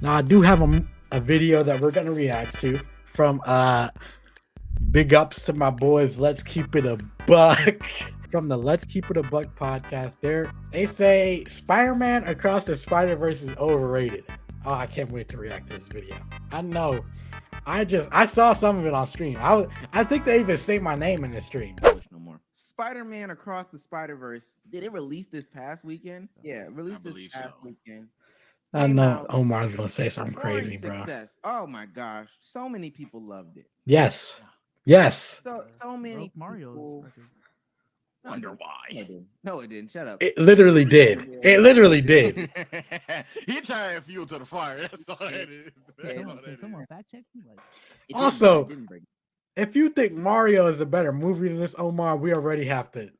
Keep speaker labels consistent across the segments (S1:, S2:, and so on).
S1: Now I do have a video that we're gonna react to from big ups to my boys. Let's keep it a buck from the Let's Keep It a Buck podcast. They say Spider-Man Across the Spider-Verse is overrated. Oh, I can't wait to react to this video. I know. I saw some of it on stream. I think they even say my name in the stream.
S2: No more. Spider-Man Across the Spider-Verse. Did it release this past weekend? Yeah, it released this past weekend.
S1: I know Omar's gonna say something crazy, bro.
S2: Success. Oh my gosh, so many people loved it.
S1: Yes.
S2: So many Mario.
S3: Wonder why?
S2: No, it didn't. Shut up.
S1: It literally did. It literally did.
S3: He trying to add fuel to the fire. That's all it is.
S4: Can someone fact check me?
S1: Also, if you think Mario is a better movie than this, Omar, we already have to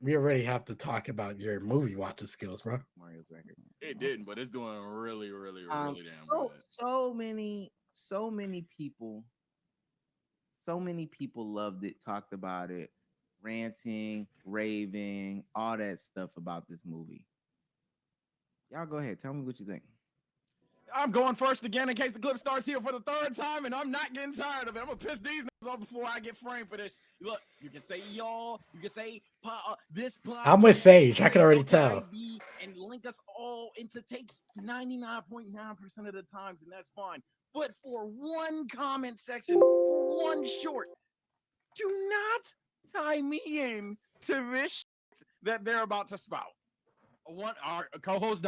S1: talk about your movie watching skills, bro.
S2: Mario's record.
S3: It didn't, but it's doing really damn good.
S2: So many people loved it, talked about it, ranting, raving, all that stuff about this movie. Y'all go ahead. Tell me what you think.
S3: I'm going first again in case the clip starts here for the third time, and I'm not getting tired of it. I'm gonna piss these niggas off before I get framed for this. Look, you can say y'all, you can say this.
S1: I'm with Sage. I can already tell.
S3: And link us all into takes 99.9% of the times, and that's fine. But for one comment section, for one short, do not tie me in to this shit that they're about to spout. Our co-host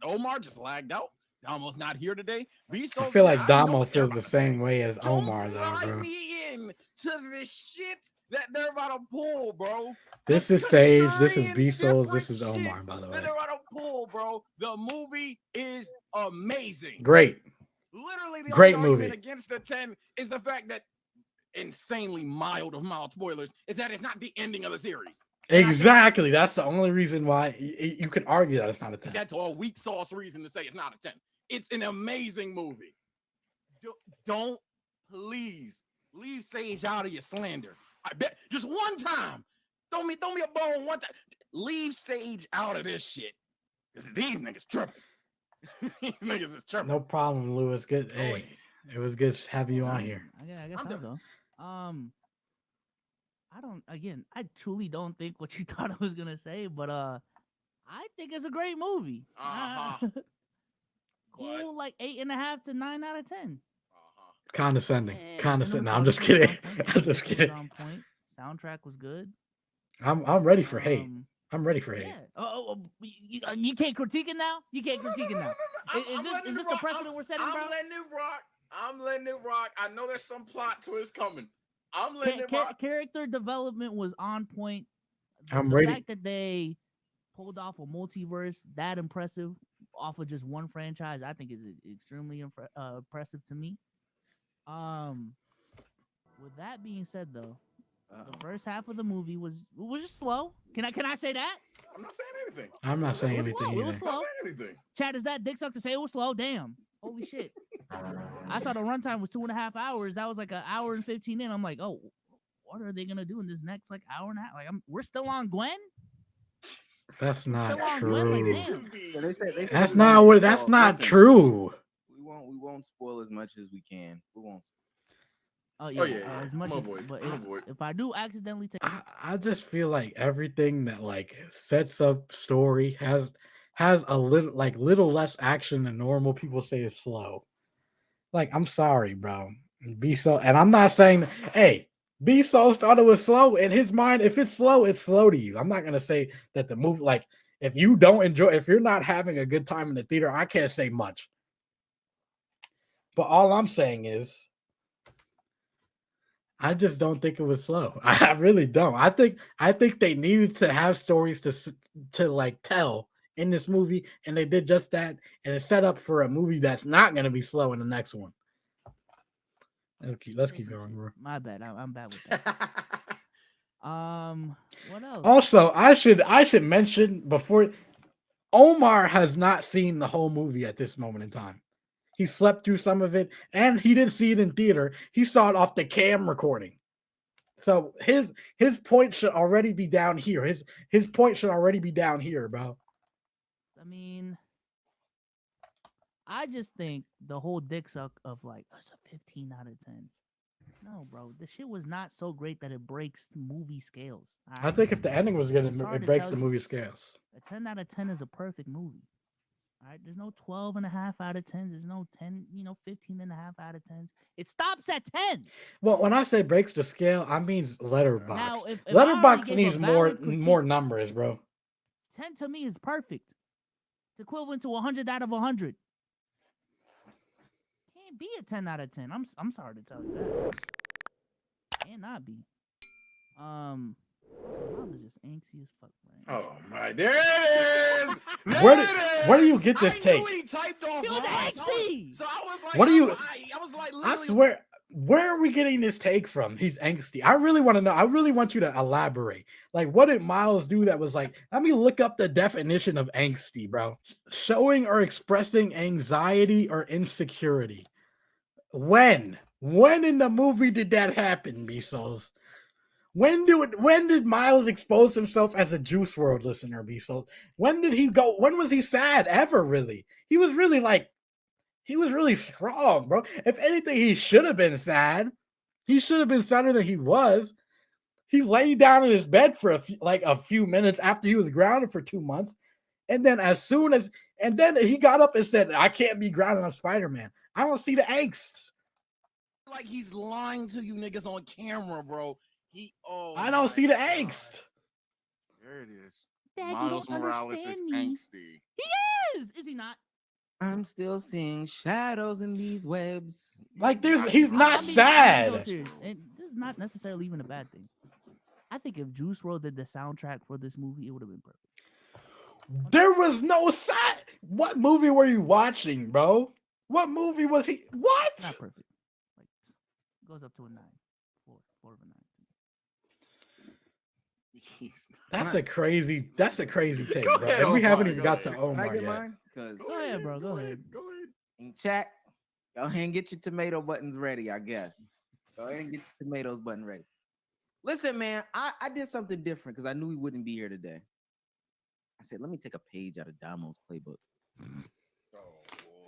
S3: Omar just lagged out. Damo's not here today.
S1: I feel like Damo feels the same way as Omar, though,
S3: tie
S1: bro.
S3: me in to this shit that they're about to pull, bro.
S1: This is Sage. This is B-Souls. This is Omar, by the way.
S3: They're about to pull, bro. The movie is amazing.
S1: Great.
S3: Literally, the
S1: great
S3: only
S1: movie
S3: argument against the 10 is the fact that insanely mild spoilers is that it's not the ending of the series.
S1: Exactly. That's the only reason why you could argue that it's not a 10.
S3: That's a weak sauce reason to say it's not a 10. It's an amazing movie. Don't please leave Sage out of your slander. I bet just one time. Throw me a bone one time. Leave Sage out of this shit. Because these niggas tripping. These niggas is tripping.
S1: No problem, Lewis. Good. Hey, it was good having you on here.
S4: I guess though. I truly don't think what you thought I was gonna say, but I think it's a great movie. Cool, like 8.5 to 9 out of 10.
S1: Condescending. No, I'm just kidding. I'm just kidding.
S4: On point. Soundtrack was good.
S1: I'm ready for hate. I'm ready for hate.
S4: Yeah. You can't critique it now. You can't critique it now. Is this the precedent we're setting, bro?
S3: I'm letting it rock. I know there's some plot twist coming. I'm letting it rock.
S4: Character development was on point.
S1: I'm
S4: the
S1: ready.
S4: fact that they pulled off a multiverse that impressive off of just one franchise, I think is extremely impressive to me. With that being said, though, the first half of the movie was just slow. Can I say that?
S3: I'm not saying anything.
S1: I'm not saying anything
S4: slow.
S1: either.
S4: It was slow.
S3: I'm not saying anything.
S4: Chad, is that dick suck to say it was slow? Damn. Holy shit. I saw the runtime was 2.5 hours. That was like an hour and 15 in. I'm like, oh, what are they gonna do in this next like hour and a half? Like, we're still on Gwen.
S1: That's not true.
S4: Like,
S1: that's not true.
S2: We won't spoil as much as we can. We won't.
S4: As much as, but if I do accidentally take,
S1: I just feel like everything that like sets up story has a little less action than normal. People say is slow. Like, I'm sorry, bro. And I'm not saying, hey, B-Souls thought it was slow. In his mind, if it's slow to you. I'm not gonna say that the movie, like, if you don't enjoy, if you're not having a good time in the theater, I can't say much. But all I'm saying is, I just don't think it was slow. I really don't. I think they needed to have stories to like tell in this movie, and they did just that, and it's set up for a movie that's not going to be slow in the next one. Let's keep going, bro.
S4: My bad. I'm bad with that. What else?
S1: Also, I should mention before, Omar has not seen the whole movie at this moment in time. He slept through some of it, and he didn't see it in theater. He saw it off the cam recording. So his point should already be down here. His point should already be down here, bro.
S4: I mean, I just think the whole dick suck of like it's a 15 out of 10. No, bro, the shit was not so great that it breaks movie scales.
S1: I think if the ending was good,
S4: I'm sorry
S1: it
S4: to
S1: breaks
S4: tell
S1: the
S4: you.
S1: movie scales.
S4: A 10 out of 10 is a perfect movie. All right, there's no 12 and a half out of 10s. There's no 10, 15 and a half out of 10s. It stops at 10.
S1: Well, when I say breaks the scale, I mean Letterbox.
S4: Now, if I already
S1: Letterbox
S4: gave a
S1: needs
S4: valid critique,
S1: more numbers, bro.
S4: 10 to me is perfect. It's equivalent to 100 out of 100. Can't be a 10 out of 10. I'm sorry to tell you that. Cannot be. Miles is just angsty as fuck, right?
S3: Oh my, there it is.
S1: Where do you get this
S3: I
S1: take?
S3: knew he typed off
S4: He was
S3: right.
S4: angsty.
S3: So I was like,
S1: What do you-
S3: I was like,
S1: I
S3: literally,
S1: swear, where are we getting this take from? He's angsty. I really want to know. I really want you to elaborate. Like, what did Miles do that was like, let me look up the definition of angsty, bro. Showing or expressing anxiety or insecurity. When? When in the movie did that happen, Bezos? When did Miles expose himself as a Juice WRLD listener, Bezos? When did he go? When was he sad ever, really? He was really strong, bro. If anything, he should have been sad. He should have been sadder than he was. He laid down in his bed for a few minutes after he was grounded for 2 months. And then then he got up and said, I can't be grounded on Spider-Man. I don't see the angst.
S3: like he's lying to you niggas on camera, bro.
S1: I don't see the angst.
S3: There it is.
S4: Dad, you
S3: Miles
S4: don't
S3: Morales is
S4: understand me.
S3: angsty.
S4: Is he not?
S2: I'm still seeing shadows in these webs.
S1: Like he's not
S4: I'm being
S1: sad.
S4: so serious. And this is not necessarily even a bad thing. I think if Juice WRLD did the soundtrack for this movie, it would have been perfect.
S1: There was no side. What movie were you watching, bro? What movie was he? What?
S4: Not perfect. Like goes up to a 9. Four of a 9.
S1: That's a crazy take,
S3: Go
S1: bro.
S3: ahead,
S1: And we
S3: Omar,
S1: haven't even
S3: go
S1: got to
S3: ahead.
S2: Can I
S1: Omar
S2: get
S1: yet.
S2: mine? Because
S4: Go ahead, bro. Go ahead.
S3: Go ahead.
S2: in chat, go ahead and get your tomato buttons ready, I guess. Go ahead and get your tomatoes button ready. Listen, man, I did something different because I knew we wouldn't be here today. I said, let me take a page out of Damo's playbook.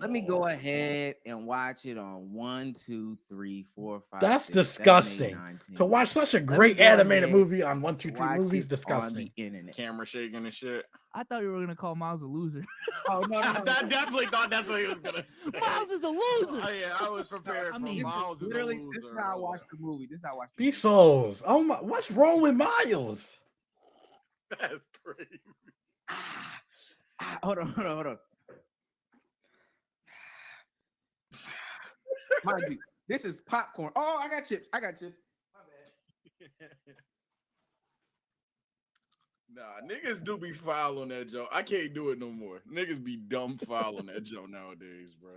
S2: Let me go ahead and watch it on 1, 2, 3, 4, 5.
S1: That's
S2: 6, 7, 8,
S1: disgusting.
S2: 9, 10.
S1: To watch such a
S2: me
S1: great
S2: go
S1: animated
S2: ahead
S1: movie on 1, 2, 3
S2: Watch
S1: movies,
S2: it
S1: disgusting.
S2: on the internet.
S3: Camera shaking and shit.
S4: I thought you were gonna call Miles a loser.
S2: Oh no,
S3: I definitely thought that's what he was gonna say.
S4: Miles is a loser.
S3: Oh yeah, I was prepared
S4: I
S3: for
S4: mean,
S3: Miles.
S2: Literally, this is how I watched the movie. This is how I watched the
S1: Be
S2: movie.
S1: souls. Oh my, what's wrong with Miles?
S3: That's crazy.
S2: Hold on. Mind you, this is popcorn. Oh, I got chips. My bad.
S3: Nah, niggas do be foul on that joke. I can't do it no more. Niggas be dumb foul on that joke nowadays, bro.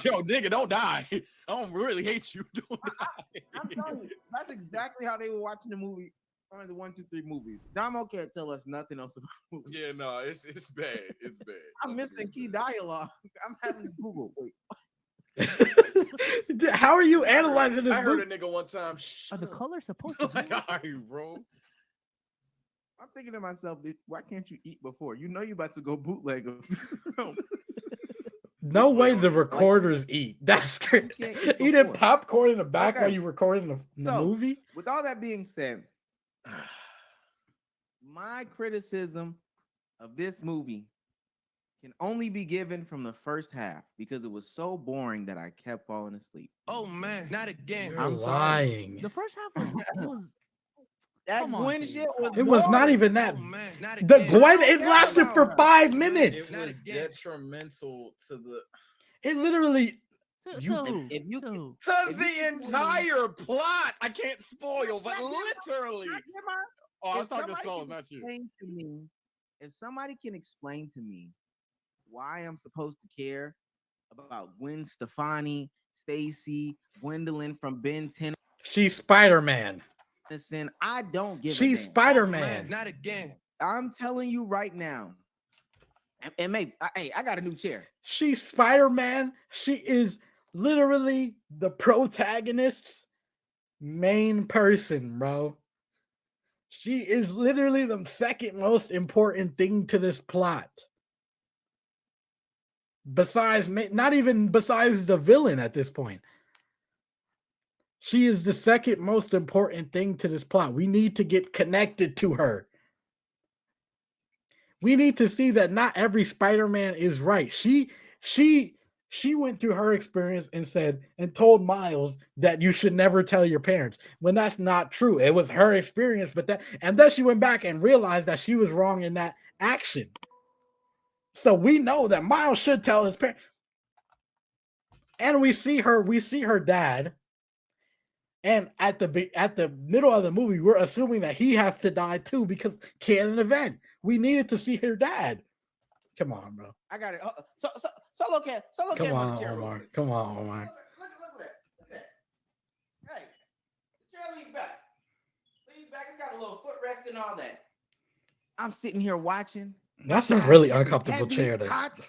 S3: Yo, nigga, don't die. I don't really hate you. Don't die.
S2: I'm telling you, that's exactly how they were watching the movie. One of the 1, 2, 3 movies. Damo can't tell us nothing else about the movie.
S3: Yeah, no, it's bad. It's bad.
S2: I'm missing key dialogue. I'm having to Google. Wait.
S1: How are you analyzing this
S3: I heard
S1: movie?
S3: a nigga one time.
S4: Are the colors supposed to
S3: Like,
S4: be?
S3: all right, bro.
S2: I'm thinking to myself, dude, why can't you eat before? You know you're about to go bootleg of
S1: No way the recorders eat. That's crazy.
S2: can't eat
S1: Eating
S2: before.
S1: popcorn in the back
S2: Okay.
S1: while you recording the
S2: So,
S1: movie?
S2: With all that being said, my criticism of this movie can only be given from the first half because it was so boring that I kept falling asleep.
S5: Oh man, not again.
S1: You're
S2: I'm sorry.
S1: lying.
S4: The first half was
S2: That
S4: Come on,
S2: Gwen
S4: Steve.
S2: shit was
S1: It was not
S2: boring.
S1: even that.
S5: Oh man, not
S1: The
S5: again.
S1: Gwen, it
S2: Yeah,
S1: lasted
S2: no.
S1: for 5
S3: It
S1: minutes.
S5: Not
S3: was
S5: again.
S3: detrimental to the
S1: It literally.
S4: to
S1: You-
S4: who?
S2: if you
S4: To who?
S3: to
S2: If
S3: the
S2: you can-
S3: entire plot. I can't spoil, but
S2: Not yet,
S3: literally.
S2: Not yet, man.
S3: Oh, I'm
S2: If
S3: talking to
S2: somebody
S3: Souls,
S2: can
S3: not you.
S2: explain to me, if somebody can explain to me why I'm supposed to care about Gwen Stefani, Stacy, Gwendolyn from Ben
S1: She's Spider-Man.
S2: Tennyson, I don't give
S1: She's
S2: a damn.
S5: Oh,
S1: Spider-Man.
S5: man, not again.
S2: I'm telling you right now. And maybe, hey, I got a new chair.
S1: She's Spider-Man. She is literally the protagonist's main person, bro. She is literally the second most important thing to this plot. besides not even besides the villain at this point. She is the second most important thing to this plot. We need to get connected to her. We need to see that not every Spider-Man is right. She went through her experience and said and told Miles that you should never tell your parents when that's not true. It was her experience, but and then she went back and realized that she was wrong in that action. So we know that Miles should tell his parents. And we see her dad. And at the middle of the movie, we're assuming that he has to die too because canon event. We needed to see her dad. Come on, bro.
S2: I got it. Solo can.
S1: Come on, Omar. Come on, Omar.
S2: Look at that. Hey, the chair leans back. Leans back. It's got a little footrest and all that. I'm sitting here watching.
S1: That's a really uncomfortable
S2: Heavy,
S1: chair to
S2: hot,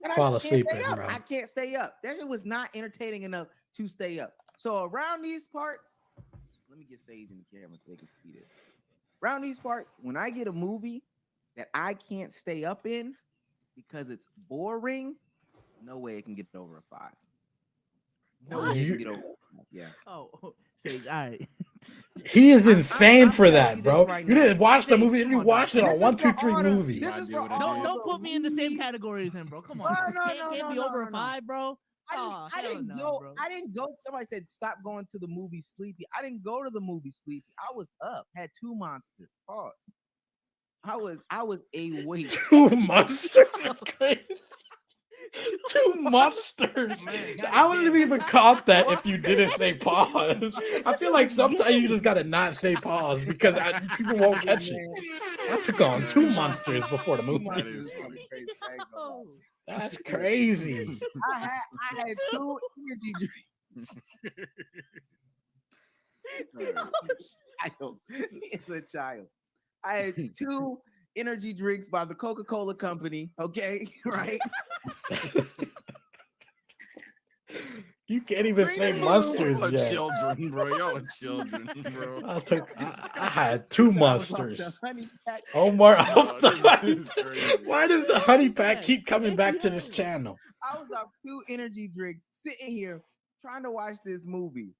S2: and I
S1: fall
S2: just can't
S1: asleep
S2: stay
S1: in,
S2: up.
S1: bro.
S2: I can't stay up. That shit was not entertaining enough to stay up. So around these parts, let me get Sage in the camera so they can see this. Around these parts, when I get a movie that I can't stay up in because it's boring, no way it can get over a 5. No way it can get over. Yeah.
S4: Oh, say, all right.
S1: He is insane
S2: I'm
S1: for
S2: telling
S1: that,
S2: you
S1: bro.
S2: this right
S1: you
S2: now.
S1: didn't watch the
S4: Hey,
S1: movie and you
S4: come on,
S1: watched it
S4: dog.
S1: on
S2: This
S1: One
S2: is
S1: Two
S2: for
S1: Three
S2: all the-
S1: movie.
S2: This is for
S3: Don't-
S2: all
S4: Don't
S2: the
S4: put me in the same
S2: movies.
S4: categories, then, bro. Come
S2: No,
S4: on,
S2: no,
S4: can't
S2: no,
S4: be
S2: no,
S4: over
S2: no,
S4: a
S2: no.
S4: 5, bro.
S2: I
S4: hell
S2: didn't
S4: no,
S2: go.
S4: bro.
S2: I didn't go. Somebody said stop going to the movie sleepy. I didn't go to the movie sleepy. I was up. Had 2 monsters. Pause. I was awake.
S1: 2 monsters. That's crazy. 2 monsters. I wouldn't have even caught that if you didn't say pause. I feel like sometimes you just gotta not say pause because people won't catch it. I took on 2 monsters before the
S2: 2
S1: movie.
S2: monsters is fucking crazy. I ain't gonna lie.
S1: That's crazy.
S2: I had 2 energy drinks. Child. It's a child. I had 2 energy drinks by the Coca-Cola company. Okay, right?
S1: You can't even
S2: Bring
S1: say
S2: it
S1: monsters
S3: Y'all
S1: yet.
S3: children, bro. Y'all are children, bro.
S1: I had 2
S2: I was off
S1: monsters.
S2: the honey pack.
S1: Omar,
S3: Oh, this is crazy.
S1: why does the honey pack keep coming back to this channel?
S2: I was off 2 energy drinks, sitting here trying to watch this movie.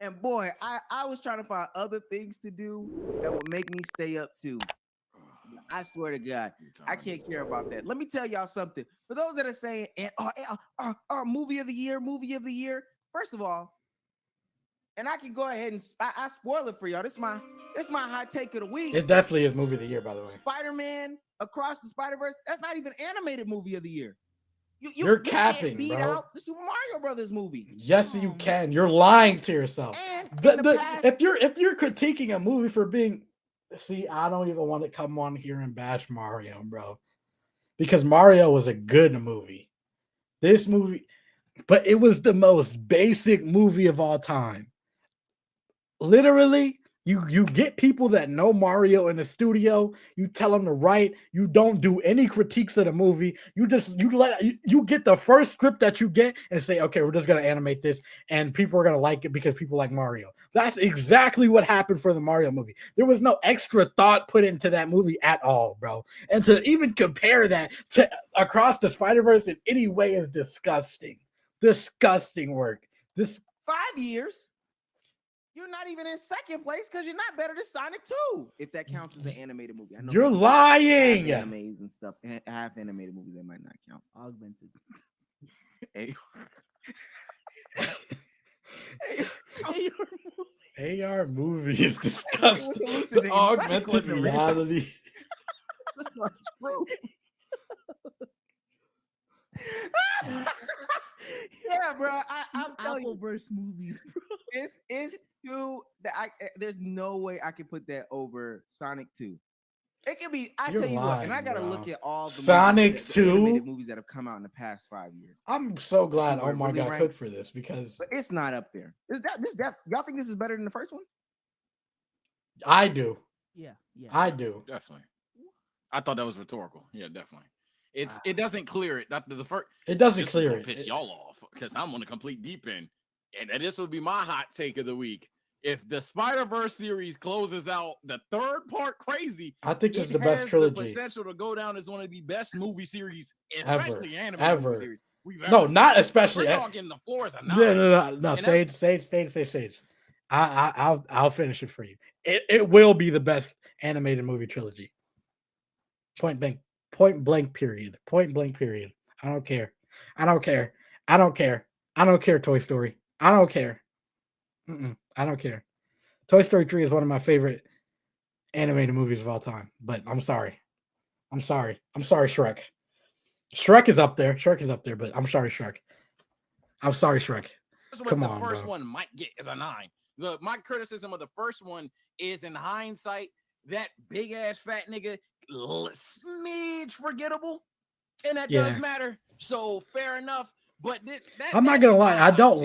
S2: And boy, I was trying to find other things to do that would make me stay up too. I swear to God, I can't care about that. Let me tell y'all something. For those that are saying, movie of the year. First of all, and I can go ahead and I spoil it for y'all. This is my hot take of the week.
S1: It definitely is movie of the year, by the way.
S2: Spider-Man Across the Spider-Verse. That's not even animated movie of the year.
S1: You're
S2: you can't
S1: capping,
S2: beat
S1: bro.
S2: out the Super Mario Brothers movie.
S1: Yes,
S4: Oh,
S1: you
S4: man.
S1: can. You're lying to yourself.
S2: And in the past,
S1: If you're critiquing a movie for being, see, I don't even want to come on here and bash Mario, bro, because Mario was a good movie. This movie, but it was the most basic movie of all time. Literally, you get people that know Mario in the studio. You tell them to write. You don't do any critiques of the movie. You get the first script that you get and say, okay, we're just gonna animate this, and people are gonna like it because people like Mario. That's exactly what happened for the Mario movie. There was no extra thought put into that movie at all, bro. And to even compare that to Across the Spider-Verse in any way is disgusting. Disgusting work.
S2: 5 years. You're not even in second place because you're not better than Sonic 2. If that counts as an animated movie. I know
S1: You're
S2: some
S1: lying.
S2: half animes and stuff. Half animated movies that might not count.
S4: Augmented.
S2: Hey.
S1: AR movie is disgusting.
S2: What's hallucinating?
S1: Augmented
S2: Sonic wasn't real.
S1: reality.
S2: That's not true. Yeah, bro. I'm telling you,
S4: Appleverse movies, bro.
S2: it's 2 that there's no way I can put that over Sonic 2. It can be. I
S1: You're
S2: tell you what, and I
S1: lying,
S2: gotta
S1: bro.
S2: look at all the
S1: Sonic
S2: movies,
S1: 2?
S2: the animated movies that have come out in the past 5 years.
S1: I'm so glad
S2: where it
S1: Omar
S2: really
S1: got
S2: ranks.
S1: cooked for this because
S2: But it's not up there. Y'all think this is better than the first one?
S1: I do.
S4: Yeah.
S1: I do.
S3: Definitely. I thought that was rhetorical. Yeah, definitely. It doesn't clear it. Not the first.
S1: It doesn't
S3: This is
S1: clear
S3: gonna
S1: it.
S3: piss y'all off because I'm on a complete deep end, and this would be my hot take of the week. if the Spider-Verse series closes out the third part crazy,
S1: I think this
S3: it
S1: is the best
S3: has
S1: trilogy
S3: the potential to go down as one of the best movie series,
S1: ever.
S3: especially animated
S1: Ever.
S3: movie series we've ever
S1: No,
S3: seen.
S1: not especially.
S3: We're talking the floor is a
S1: No,
S3: 9.
S1: no.
S3: And that's-
S1: Sage. I'll finish it for you. It will be the best animated movie trilogy. Point blank. Period. Point blank. Period. I don't care. Toy Story. I don't care. I don't care. Toy Story 3 is one of my favorite animated movies of all time. But I'm sorry. Shrek. Shrek is up there, but I'm sorry, Shrek.
S3: That's what
S1: Come
S3: the
S1: on,
S3: first
S1: bro.
S3: one might get is a 9. My criticism of the first one is, in hindsight, that big ass fat nigga smidge forgettable, and that does
S1: Yeah.
S3: matter. So fair enough. But
S1: I'm not gonna lie, I don't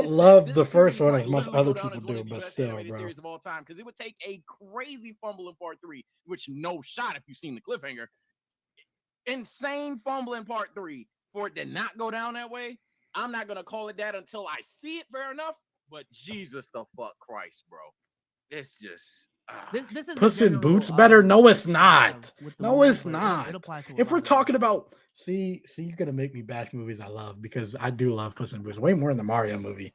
S1: love the first one
S3: might
S1: as much
S3: literally
S1: other
S3: go down
S1: people
S3: as one
S1: do,
S3: of the
S1: but
S3: best
S1: still,
S3: animated
S1: bro.
S3: series of all time, because it would take a crazy fumble in part 3, which no shot if you've seen the cliffhanger. Insane fumble in part 3 for it to not go down that way. I'm not gonna call it that until I see it. Fair enough. But Jesus the fuck Christ, bro. It's just
S4: This is the
S1: Puss in
S4: general,
S1: Boots better? No, it's
S4: issue I have
S1: not.
S4: with the
S1: No,
S4: movie,
S1: it's
S4: but
S1: not.
S4: It applies to a
S1: If we're
S4: lot of
S1: talking
S4: them.
S1: about you're gonna make me bash movies I love, because I do love Puss in Boots way more than the Mario movie.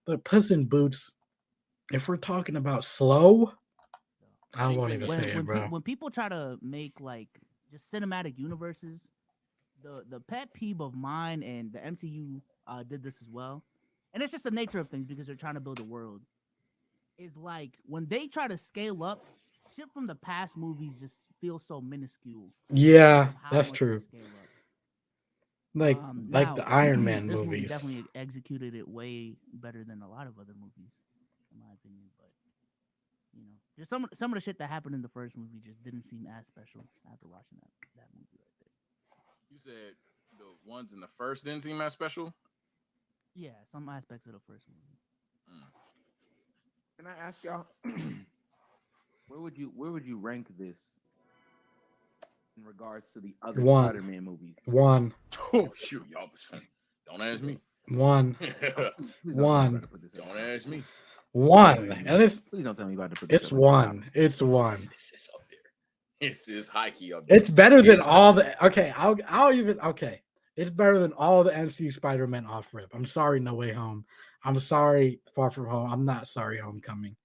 S1: But Puss in Boots, if we're talking about slow, I won't even say it, bro.
S4: When people try to make like just cinematic universes, the pet peeve of mine, and the MCU did this as well, and it's just the nature of things because they're trying to build a world, is like when they try to scale up, shit from the past movies just feels so minuscule.
S1: Yeah,
S4: of how
S1: that's
S4: much they
S1: true.
S4: scale up.
S1: Like
S4: Now,
S1: the Iron Man
S4: this movie
S1: movies.
S4: definitely executed it way better than a lot of other movies, in my opinion. But just some of the shit that happened in the first movie just didn't seem as special after watching that movie right there.
S3: You said the ones in the first didn't seem as special.
S4: Yeah, some aspects of the first movie.
S2: Can I ask y'all, where would you rank this in regards to the other
S1: One.
S2: Spider-Man movies?
S1: 1.
S3: Oh shoot, y'all. Don't ask me.
S1: 1.
S2: Please don't tell me
S1: One.
S2: about to put this up.
S3: Don't ask me.
S1: 1. And
S2: Please don't tell me about to put this
S1: it's
S2: up.
S1: 1. It's 1.
S3: This is up there. This is high key up there.
S1: It's better than
S3: It's
S1: all
S3: up
S1: the It's better than all the MCU Spider-Man off rip. I'm sorry, No Way Home. I'm sorry, Far From Home. I'm not sorry, Homecoming.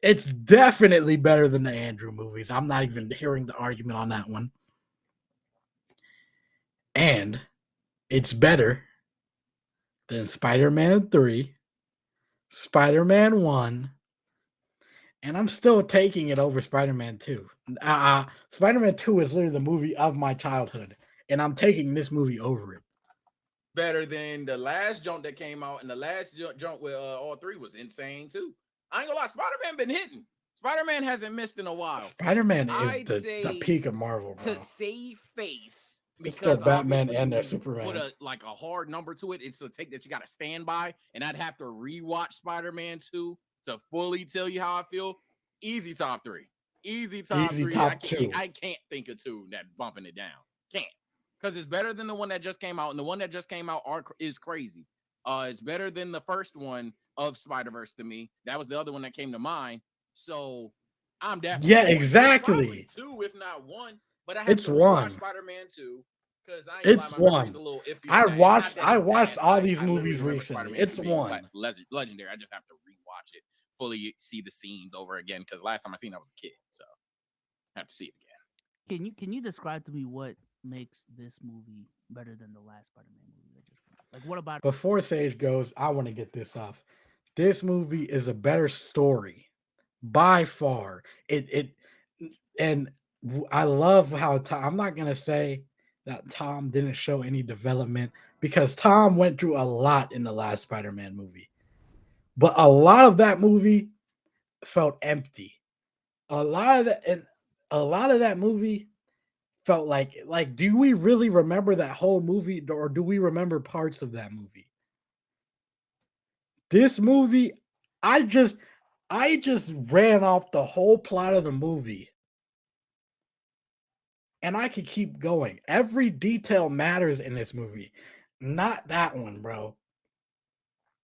S1: It's definitely better than the Andrew movies. I'm not even hearing the argument on that one. And it's better than Spider-Man 3, Spider-Man 1, and I'm still taking it over Spider-Man 2. Spider-Man 2 is literally the movie of my childhood, and I'm taking this movie over it.
S3: Better than the last jump that came out, and the last jump with all 3 was insane too. I ain't gonna lie, Spider-Man been hitting. Spider-Man hasn't missed in a while.
S1: Spider-Man is
S3: I'd
S1: the
S3: say
S1: peak of Marvel, bro.
S3: To save face,
S1: It's still
S3: because
S1: Batman
S3: obviously
S1: and their
S3: when you
S1: Superman.
S3: put a hard number to it, it's a take that you got to stand by, and I'd have to rewatch Spider-Man 2 to fully tell you how I feel. Easy top 3. Easy top 3.
S1: Top 2.
S3: I can't think of 2 that bumping it down. Can't. Because it's better than the one that just came out, and the one that just came out is crazy. It's better than the first one of Spider-Verse to me. That was the other one that came to mind. So I'm definitely
S1: exactly.
S3: 2, if not 1. But I have
S1: It's
S3: to
S1: 1.
S3: rewatch Spider-Man 2 because
S1: It's
S3: my memory's
S1: 1.
S3: a little iffy.
S1: I
S3: on that. It's not
S1: watched
S3: that
S1: I
S3: it's
S1: watched
S3: ass.
S1: all these
S3: I literally
S1: movies
S3: remember
S1: recently.
S3: Spider-Man
S1: It's
S3: 2 being
S1: 1.
S3: legendary. I just have to rewatch it, fully see the scenes over again, because last time I seen it, I was a kid, so I have to see it again.
S4: Can you describe to me what makes this movie better than the last Spider-Man movie that just came out? Like, what about
S1: Before Sage goes, I want to get this off. This movie is a better story by far. I love how I'm not gonna say that Tom didn't show any development, because Tom went through a lot in the last Spider-Man movie, but a lot of that movie felt empty. A lot of that movie felt like do we really remember that whole movie, or do we remember parts of that movie? This movie, I just ran off the whole plot of the movie, and I could keep going. Every detail matters in this movie. Not that one, bro.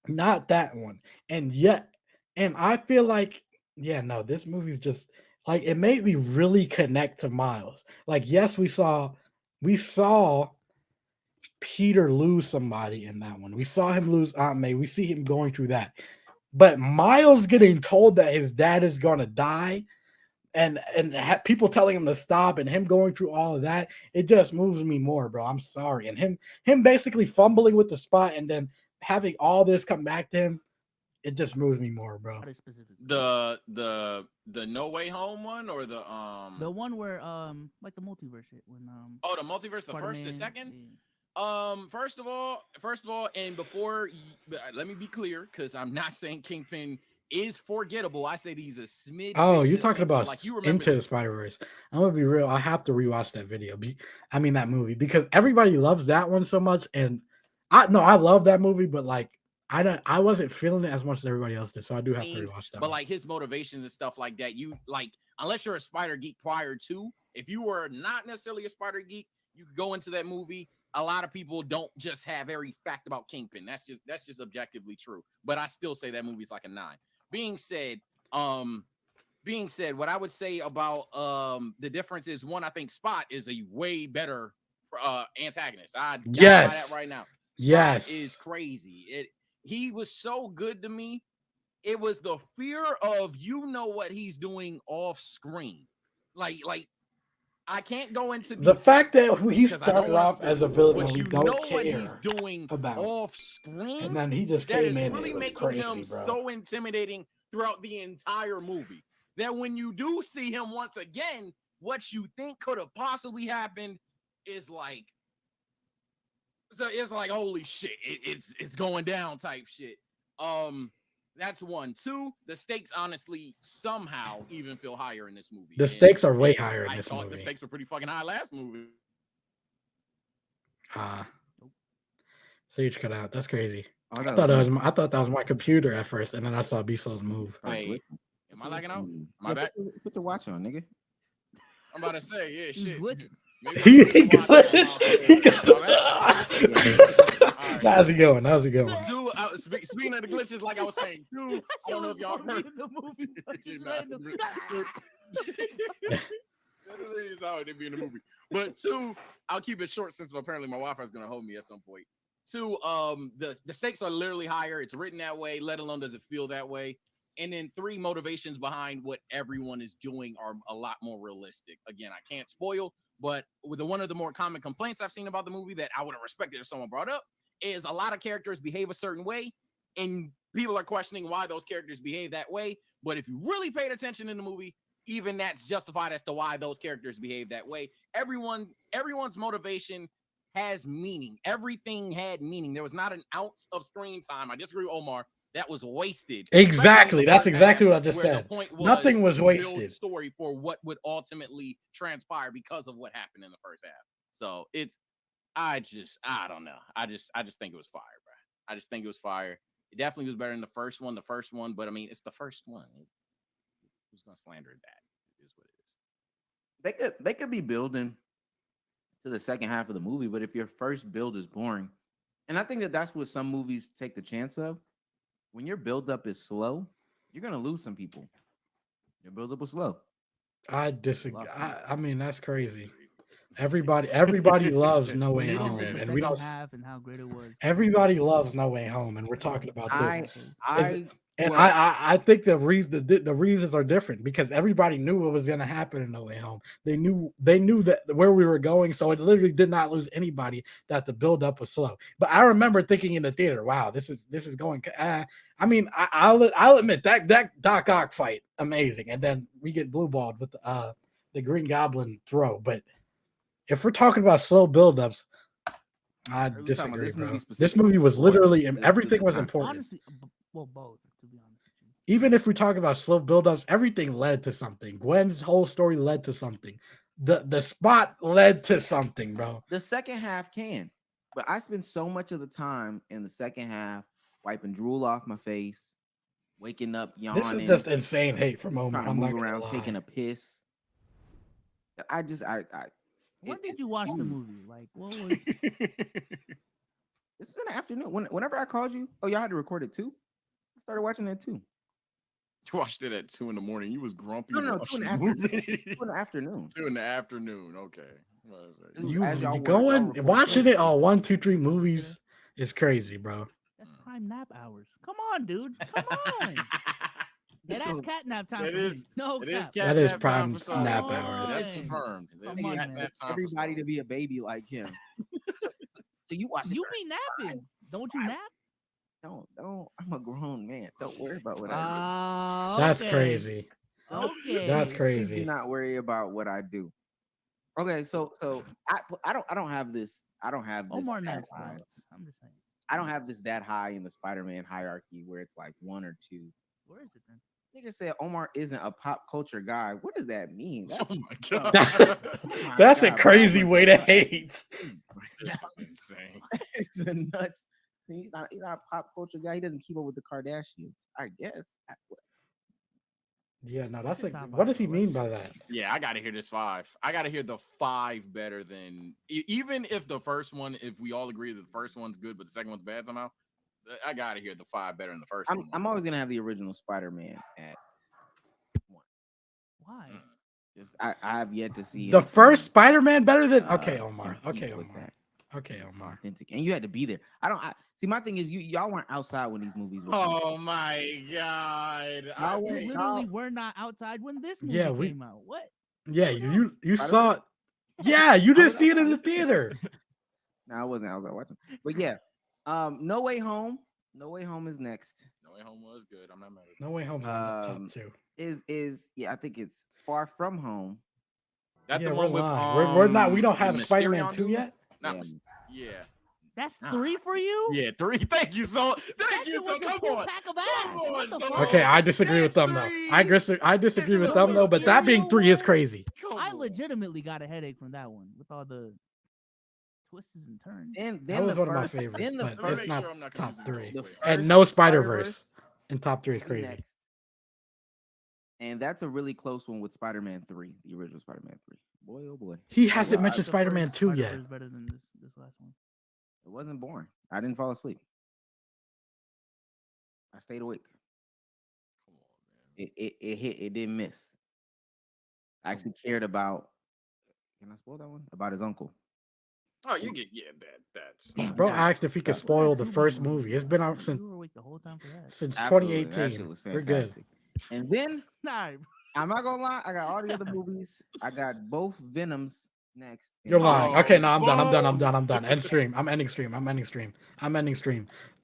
S1: Not that one. And yet And I feel like, yeah, no, this movie's just like it made me really connect to Miles. Like, yes, we saw Peter lose somebody in that one. We saw him lose Aunt May. We see him going through that. But Miles getting told that his dad is gonna die, and people telling him to stop, and him going through all of that, it just moves me more, bro. I'm sorry, and him basically fumbling with the spot, and then having all this come back to him, it just moves me more, bro.
S4: Not specific.
S3: The No Way Home one or
S4: The one where like the multiverse shit when
S3: oh, the multiverse, the first, the
S4: Spider-Man,
S3: second.
S4: yeah.
S3: First of all, and before, let me be clear, because I'm not saying Kingpin is forgettable. I said he's a smidge.
S1: Oh,
S3: in
S1: you're
S3: the
S1: talking
S3: sense of,
S1: about
S3: like, you remember
S1: Into the
S3: this.
S1: Spider-Verse. I'm gonna be real. I have to rewatch that video. That movie, because everybody loves that one so much, and I love that movie, but like I wasn't feeling it as much as everybody else did, so I do have to
S3: scenes,
S1: rewatch that.
S3: but
S1: one.
S3: like his motivations and stuff like that, you like, unless you're a Spider geek prior to, if you were not necessarily a Spider geek, you could go into that movie. A lot of people don't just have every fact about Kingpin. That's just objectively true. But I still say that movie's like a 9. Being said, what I would say about the difference is, one, I think Spot is a way better antagonist. I got
S1: Yes.
S3: that right now. Spot
S1: Yes.
S3: is crazy. He was so good to me. It was the fear of, you know, what he's doing off screen. Like I can't go into
S1: The fact that he
S3: because I don't
S1: started
S3: wanna
S1: off as a
S3: spoil,
S1: villain
S3: but
S1: and we
S3: you
S1: don't
S3: know what he's
S1: care
S3: doing
S1: about,
S3: off screen,
S1: and then he just
S3: that
S1: came
S3: is
S1: in and
S3: really
S1: it was
S3: making
S1: crazy,
S3: him
S1: bro.
S3: so intimidating throughout the entire movie, that when you do see him once again, what you think could have possibly happened is like, so it's like, holy shit, it's going down type shit. That's 1. 2, the stakes honestly somehow even feel higher in this movie.
S1: The stakes are way higher in
S3: I
S1: this
S3: thought the
S1: movie.
S3: stakes were pretty fucking high last movie.
S1: Sage cut out. That's crazy.
S2: Oh,
S1: I thought that was my computer at first, and then I saw Beastlo's move.
S3: Wait, am I lagging out? My
S2: Yeah,
S3: bad.
S2: put your watch on, nigga.
S3: I'm about to say, yeah,
S4: He was
S3: shit.
S4: glitching.
S3: Maybe
S1: He
S3: I'm gonna watch it on my-
S1: How's he going? How's he going?
S3: Two, speaking of the glitches, like I was saying, two, I don't know if y'all heard.
S4: the movie. Just
S3: Nah,
S4: letting them-
S3: That's how they be in the movie. But 2, I'll keep it short since apparently my Wi-Fi is gonna hold me at some point. 2, the stakes are literally higher. It's written that way, let alone does it feel that way. And then 3, motivations behind what everyone is doing are a lot more realistic. Again, I can't spoil, but with one of the more common complaints I've seen about the movie that I would have respected if someone brought up is a lot of characters behave a certain way, and people are questioning why those characters behave that way. But if you really paid attention in the movie, even that's justified as to why those characters behave that way. Everyone's motivation has meaning. Everything had meaning. There was not an ounce of screen time. I disagree with Omar. That was wasted.
S1: Exactly.
S3: Especially in the
S1: That's
S3: first
S1: exactly
S3: half,
S1: what I just
S3: where the
S1: said.
S3: point
S1: Nothing was
S3: to build
S1: wasted.
S3: story for what would ultimately transpire because of what happened in the first half. So I don't know. I just think it was fire, bro. I just think it was fire. It definitely was better than the first one. But I mean, it's the first one. Who's gonna slander that? It is what it is.
S2: They could be building to the second half of the movie, but if your first build is boring, and I think that's what some movies take the chance of. When your build-up is slow, you're gonna lose some people. Your build-up was slow.
S1: I disagree.
S2: Lost me.
S1: I mean, that's crazy. Everybody loves No Way
S4: They didn't
S1: Home,
S4: put the
S1: and we don't.
S4: second half and how great it was.
S1: Everybody loves No Way Home, and we're talking about this. I think the reasons are different because everybody knew what was going to happen in No Way Home. They knew that where we were going, so it literally did not lose anybody that the build-up was slow. But I remember thinking in the theater, "Wow, this is going." I mean, I'll admit that Doc Ock fight amazing, and then we get blue balled with the Green Goblin throw. But if we're talking about slow build-ups, I disagree, bro. This movie was literally everything was important.
S4: Honestly, well, both, to be honest with you.
S1: Even if we talk about slow build-ups, everything led to something. Gwen's whole story led to something. The spot led to something, bro.
S2: The second half can, but I spend so much of the time in the second half wiping drool off my face, waking up yawning.
S1: This is just insane hate from Omar.
S2: trying to
S1: I'm not
S2: move
S1: gonna
S2: around,
S1: lie.
S2: taking a piss.
S4: When did you watch the movie? Like, what was?
S2: This is in the afternoon. Whenever I called you, oh, y'all had to record it too. I started watching it too.
S3: You watched it at 2 in the morning. You was grumpy.
S2: No, no, 2 in the
S3: watching the
S2: afternoon.
S3: movie.
S2: 2 in the afternoon.
S3: 2 in the afternoon. Okay. Well, I was like,
S2: It was
S1: You
S2: as y'all were
S1: going
S2: recording.
S1: watching it all 1, 2, 3 movies is crazy, bro.
S4: That's prime nap hours. Come on, dude. Come on. Yeah, that's
S2: So-
S4: cat nap time.
S3: It
S4: for me.
S3: is-
S4: No
S3: It is
S4: cap.
S3: cat
S1: That is
S3: nap
S1: prime
S3: time for some.
S1: nap
S4: hours.
S3: That's
S4: Come
S3: confirmed. It is
S4: on,
S3: cat
S4: man.
S3: nap time for
S2: everybody
S3: some.
S2: to be a baby like him. So you watch it.
S4: You be napping. Don't you nap?
S2: Don't. I'm a grown man. Don't worry about what I
S1: That's
S4: Okay.
S1: crazy.
S4: Okay.
S1: That's
S2: do. Please
S1: crazy.
S2: do not worry about what I do. Okay, so I don't have this. I don't have this.
S4: Omar
S2: that
S4: naps.
S2: high.
S4: though. I'm just saying.
S2: I don't have this that high in the Spider-Man hierarchy where it's like 1 or 2.
S4: Where is it then?
S2: Nigga said Omar isn't a pop culture guy. What does that mean? That's,
S3: Oh my god.
S2: my
S1: That's a
S2: God,
S1: crazy
S2: bro.
S1: way to hate.
S3: This is insane.
S2: It's nuts. He's not a pop culture guy. He doesn't keep up with the Kardashians. I guess.
S1: Yeah, no, that's
S4: can
S1: like,
S4: talk
S1: what
S4: about
S1: does he
S4: the
S1: mean
S4: rest.
S1: by that?
S3: Yeah, I gotta hear this 5. I gotta hear the 5 better than even if the first one. If we all agree that the first one's good, but the second one's bad somehow, I gotta hear the 5 better than the first one.
S2: I'm always gonna have the original Spider-Man at 1.
S4: Why?
S2: Just I have yet to see
S1: The
S2: anything,
S1: first Spider-Man better than okay,
S2: uh,
S1: Omar.
S2: compete
S1: Okay,
S2: with
S1: Omar.
S2: that.
S1: Okay,
S2: It's
S1: Omar.
S2: authentic, and you had to be there. See, my thing is, y'all weren't outside when these movies were.
S3: Oh my god!
S2: Now
S4: We
S2: wait,
S4: literally were not outside when this movie
S1: Yeah, we-
S4: came out. What?
S1: Yeah, you
S2: Spider-Man?
S1: saw it. Yeah, you didn't
S2: was
S1: see it in the
S2: outside.
S1: theater.
S2: No, I wasn't. I was watching. But yeah, No Way Home. No Way Home is next.
S3: No Way Home was good. I'm not mad at it.
S1: No Way Home's on the
S2: Um,
S1: top 2.
S2: Is yeah, I think it's Far From Home.
S3: That's
S1: Yeah,
S3: the
S1: we're
S3: one with
S1: lying. We're not. We don't
S3: the
S1: have Spider-Man
S3: Mysterion
S1: 2
S3: dude?
S1: yet.
S3: Not
S2: Yeah.
S3: yeah.
S4: That's
S3: Nah.
S4: 3 for you?
S3: Yeah, 3. Thank you, so.
S4: That
S3: Thank
S4: shit
S3: you, so.
S4: was a
S3: Come
S4: full
S3: on.
S4: pack of
S3: Come
S4: ass. What
S3: on,
S4: the
S3: so.
S4: fuck?
S1: Okay, I disagree with them though. I disagree with them though, but that being 3 is crazy.
S3: Come
S4: I
S3: on.
S4: legitimately got a headache from that one with all the twists and turns.
S2: Then
S1: That was
S2: the
S1: one of my
S2: first-
S1: favorites,
S2: then the
S1: but
S3: Let me
S1: it's
S3: make
S1: not
S3: sure I'm not
S1: top
S3: confusing
S1: 3.
S3: the
S2: the
S3: whole
S1: And
S2: first
S1: no Spider-Verse in top 3 is
S2: will be
S1: crazy.
S2: next. And that's a really close one with Spider-Man 3, the original Spider-Man 3. Boy, oh boy.
S1: He
S2: Well,
S1: hasn't
S2: I-
S1: mentioned
S4: The
S1: Spider-Man
S4: first
S1: 2 yet.
S4: Spider-Verse better than this last one.
S2: It wasn't boring. I didn't fall asleep. I stayed awake.
S3: Come on, man.
S2: It hit. It didn't miss. I actually cared about. Can I spoil that one? About his uncle.
S3: Oh, you get that's.
S1: Bro
S2: Yeah.
S1: asked if he could
S2: That-
S1: spoil the
S4: That
S1: first
S4: too was-
S1: movie. It's been out since
S4: You were awake the whole time for that.
S2: Absolutely, that
S1: 2018.
S2: shit was
S1: We're good.
S2: fantastic. And then
S4: Nah,
S2: I'm not gonna lie, I got all the other movies. I got both Venoms next. and
S1: You're
S2: then-
S1: lying.
S3: Oh,
S1: Okay, no, I'm done.
S3: boom.
S1: I'm done. End stream. I'm ending stream.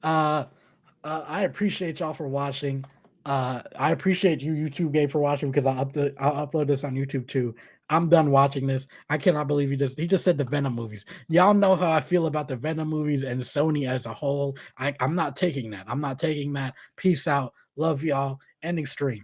S1: I appreciate y'all for watching. I appreciate you, YouTube Game, for watching because I'll upload this on YouTube too. I'm done watching this. I cannot believe he just said the Venom movies. Y'all know how I feel about the Venom movies and Sony as a whole. I'm not taking that. Peace out. Love y'all. Ending stream.